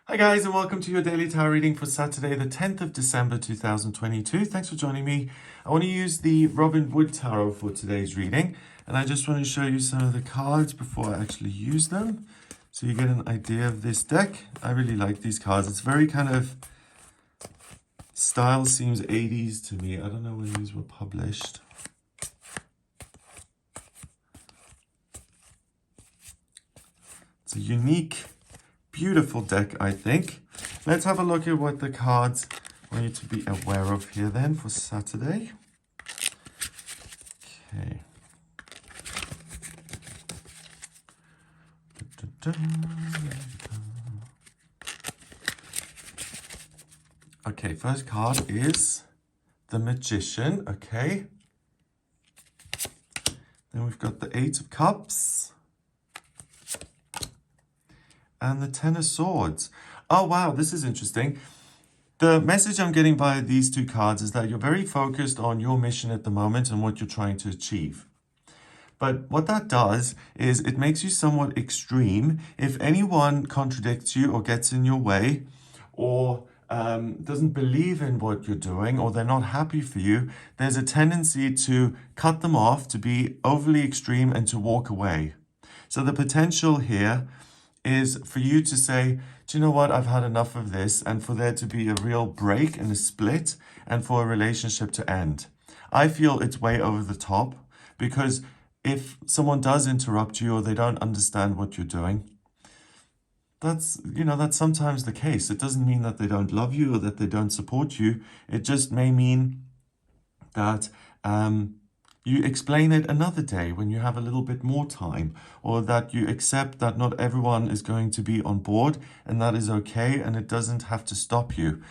Hi guys, and welcome to your daily tarot reading for Saturday, the 10th of December 2022. Thanks for joining me. I want to use the Robin Wood Tarot for today's reading, and I just want to show you some of the cards before I actually use them, so you get an idea of this deck. I really like these cards. It's very kind of, style seems 80s to me. I don't know when these were published. It's a unique, beautiful deck, I think. Let's have a look at what the cards want you to be aware of here then for Saturday. Okay. Okay, first card is the Magician, okay. Then we've got the Eight of Cups and the Ten of Swords. Oh, wow, this is interesting. The message I'm getting by these two cards is that you're very focused on your mission at the moment and what you're trying to achieve. But what that does is it makes you somewhat extreme. If anyone contradicts you or gets in your way or doesn't believe in what you're doing or they're not happy for you, there's a tendency to cut them off, to be overly extreme and to walk away. So the potential here is for you to say, do you know what, I've had enough of this, and for there to be a real break and a split and for a relationship to end. I feel it's way over the top because if someone does interrupt you or they don't understand what you're doing, that's sometimes the case. It doesn't mean that they don't love you or that they don't support you. It just may mean that you explain it another day when you have a little bit more time, or that you accept that not everyone is going to be on board and that is okay and it doesn't have to stop you.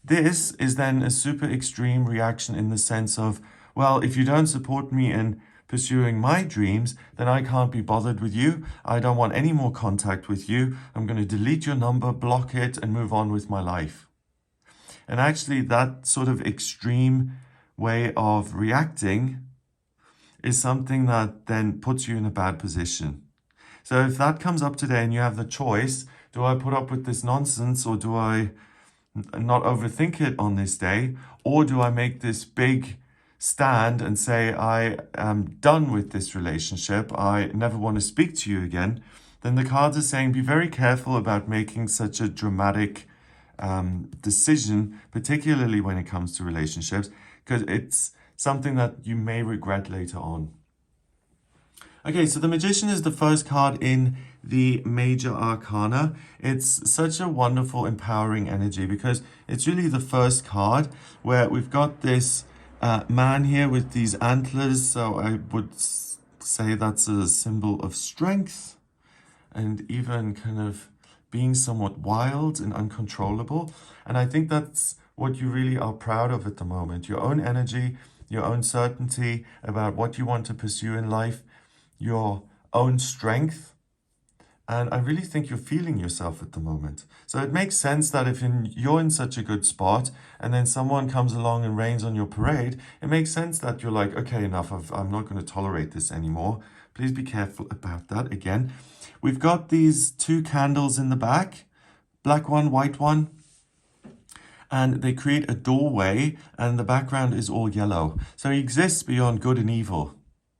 This is then a super extreme reaction in the sense of, well, if you don't support me in pursuing my dreams, then I can't be bothered with you. I don't want any more contact with you. I'm going to delete your number, block it, and move on with my life. And actually, that sort of extreme way of reacting is something that then puts you in a bad position. So if that comes up today and you have the choice, do I put up with this nonsense or do I not overthink it on this day? Or do I make this big stand and say, I am done with this relationship, I never want to speak to you again? Then the cards are saying, be very careful about making such a dramatic decision, particularly when it comes to relationships, because it's something that you may regret later on. Okay, so the Magician is the first card in the Major Arcana. It's such a wonderful, empowering energy because it's really the first card where we've got this man here with these antlers. So I would say that's a symbol of strength and even kind of being somewhat wild and uncontrollable. And I think that's what you really are proud of at the moment. Your own energy, your own certainty about what you want to pursue in life, your own strength. And I really think you're feeling yourself at the moment. So it makes sense that if you're in such a good spot and then someone comes along and rains on your parade, it makes sense that you're like, okay, enough, I'm not going to tolerate this anymore. Please be careful about that. Again, we've got these two candles in the back, black one, white one. And they create a doorway and the background is all yellow. So he exists beyond good and evil.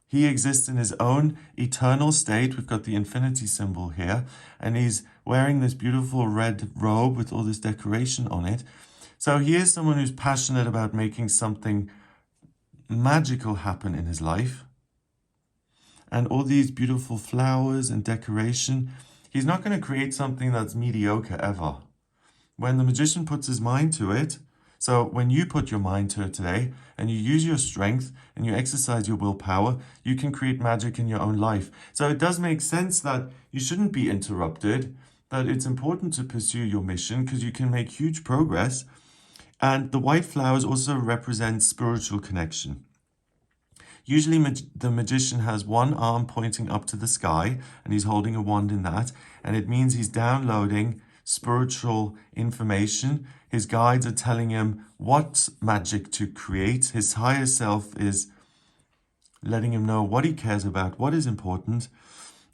He exists in his own eternal state. We've got the infinity symbol here. And he's wearing this beautiful red robe with all this decoration on it. So he is someone who's passionate about making something magical happen in his life. And all these beautiful flowers and decoration. He's not going to create something that's mediocre ever. When the Magician puts his mind to it, so when you put your mind to it today and you use your strength and you exercise your willpower, you can create magic in your own life. So it does make sense that you shouldn't be interrupted, that it's important to pursue your mission because you can make huge progress. And the white flowers also represent spiritual connection. Usually the Magician has one arm pointing up to the sky and he's holding a wand in that. And it means he's downloading spiritual information. His guides are telling him what magic to create. His higher self is letting him know what he cares about, what is important.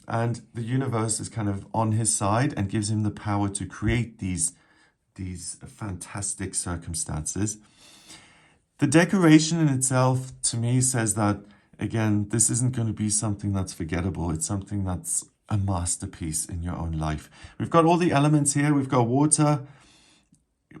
and the universe is kind of on his side and gives him the power to create these fantastic circumstances. The decoration in itself, to me, says that, again, this isn't going to be something that's forgettable. It's something that's a masterpiece in your own life. We've got all the elements here. We've got water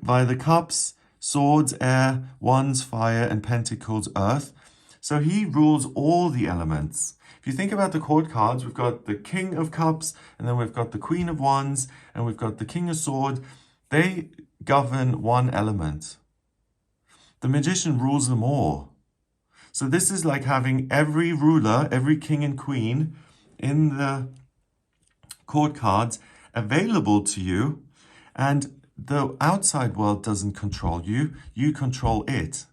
via the cups, swords, air, wands, fire, and pentacles, earth. So he rules all the elements. If you think about the court cards, we've got the King of Cups, and then we've got the Queen of Wands, and we've got the King of Swords. They govern one element. The Magician rules them all. So this is like having every ruler, every king and queen in the court cards available to you, and the outside world doesn't control you, you control it.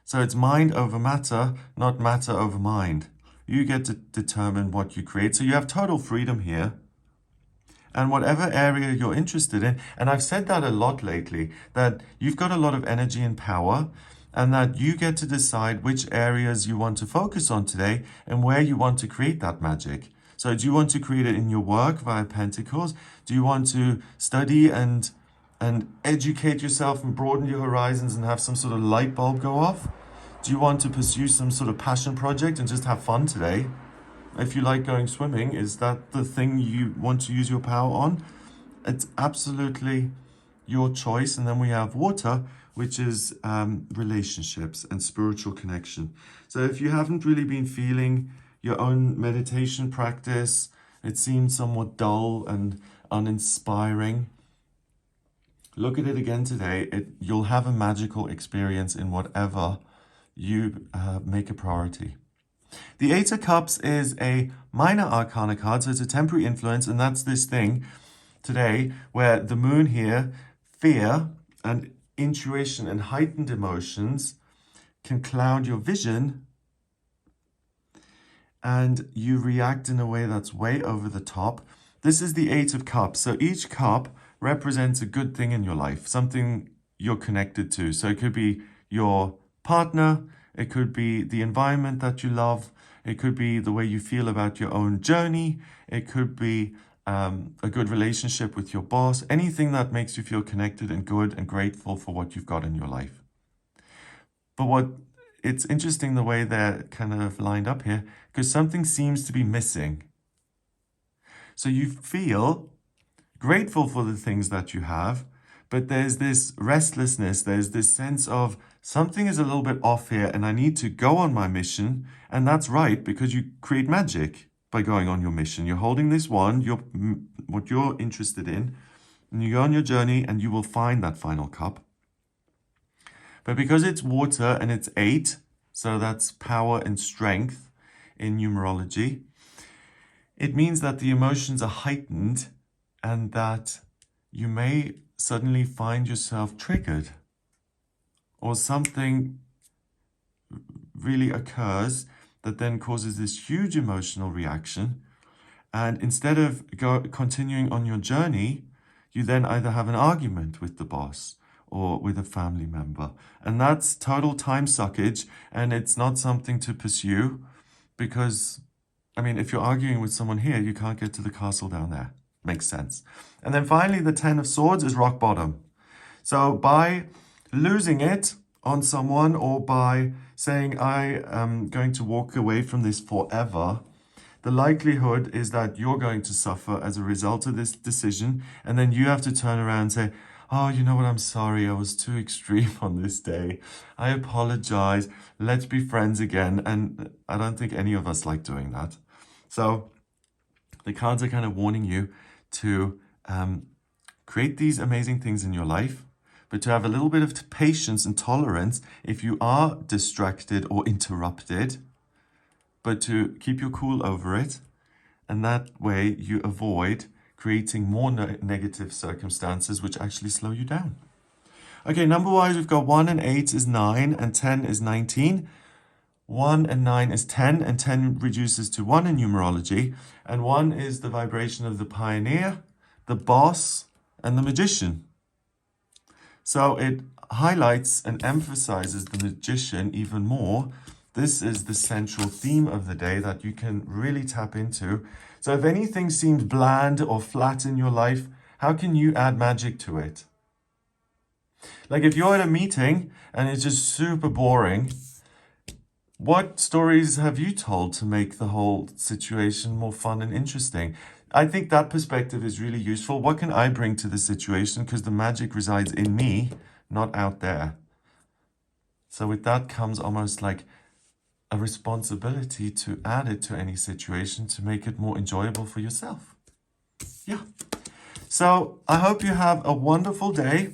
So it's mind over matter, not matter over mind. You get to determine what you create. So you have total freedom here. And whatever area you're interested in, and I've said that a lot lately, that you've got a lot of energy and power, and that you get to decide which areas you want to focus on today and where you want to create that magic. So do you want to create it in your work via Pentacles? Do you want to study and educate yourself and broaden your horizons and have some sort of light bulb go off? Do you want to pursue some sort of passion project and just have fun today? If you like going swimming, is that the thing you want to use your power on? It's absolutely your choice. And then we have water, which is relationships and spiritual connection. So if you haven't really been feeling your own meditation practice, it seems somewhat dull and uninspiring, look at it again today. You'll have a magical experience in whatever you make a priority. The Eight of Cups is a minor arcana card, so it's a temporary influence, and that's this thing today where the moon here, fear and intuition and heightened emotions can cloud your vision, and you react in a way that's way over the top. This is the Eight of Cups, so each cup represents a good thing in your life, something you're connected to. So it could be your partner, it could be the environment that you love, it could be the way you feel about your own journey, it could be a good relationship with your boss, anything that makes you feel connected and good and grateful for what you've got in your life. But it's interesting the way they're kind of lined up here, because something seems to be missing. So you feel grateful for the things that you have, but there's this restlessness, there's this sense of something is a little bit off here and I need to go on my mission. And that's right, because you create magic by going on your mission. You're holding this wand, what you're interested in, and you go on your journey and you will find that final cup. But because it's water and it's 8, so that's power and strength in numerology, it means that the emotions are heightened and that you may suddenly find yourself triggered, or something really occurs that then causes this huge emotional reaction. And instead of continuing on your journey, you then either have an argument with the boss or with a family member. And that's total time suckage, and it's not something to pursue, because, I mean, if you're arguing with someone here, you can't get to the castle down there. Makes sense. And then finally, the Ten of Swords is rock bottom. So by losing it on someone, or by saying, I am going to walk away from this forever, the likelihood is that you're going to suffer as a result of this decision. And then you have to turn around and say, oh, you know what, I'm sorry, I was too extreme on this day. I apologize. Let's be friends again. And I don't think any of us like doing that. So the cards are kind of warning you to create these amazing things in your life, but to have a little bit of patience and tolerance if you are distracted or interrupted, but to keep your cool over it. And that way you avoid creating more negative circumstances, which actually slow you down. Okay, number-wise, we've got 1 and 8 is 9, and 10 is 19. 1 and 9 is 10, and 10 reduces to 1 in numerology. And 1 is the vibration of the pioneer, the boss, and the magician. So it highlights and emphasizes the magician even more. This is the central theme of the day that you can really tap into. So if anything seems bland or flat in your life, how can you add magic to it? Like if you're at a meeting and it's just super boring, what stories have you told to make the whole situation more fun and interesting? I think that perspective is really useful. What can I bring to the situation? Because the magic resides in me, not out there. So with that comes almost like a responsibility to add it to any situation to make it more enjoyable for yourself. Yeah. So I hope you have a wonderful day.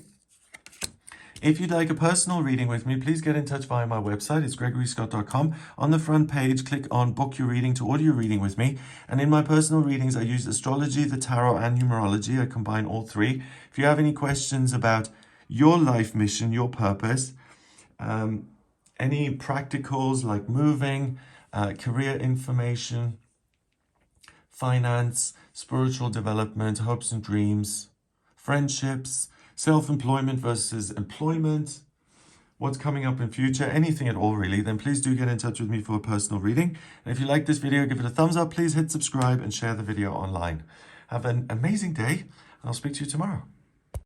If you'd like a personal reading with me, please get in touch via my website. It's gregoryscott.com. On the front page, click on Book Your Reading to order your reading with me. And in my personal readings, I use astrology, the tarot, and numerology. I combine all three. If you have any questions about your life mission, your purpose, any practicals like moving, career information, finance, spiritual development, hopes and dreams, friendships, self-employment versus employment, what's coming up in future, anything at all really, then please do get in touch with me for a personal reading. And if you like this video, give it a thumbs up, please hit subscribe and share the video online. Have an amazing day. I'll speak to you tomorrow.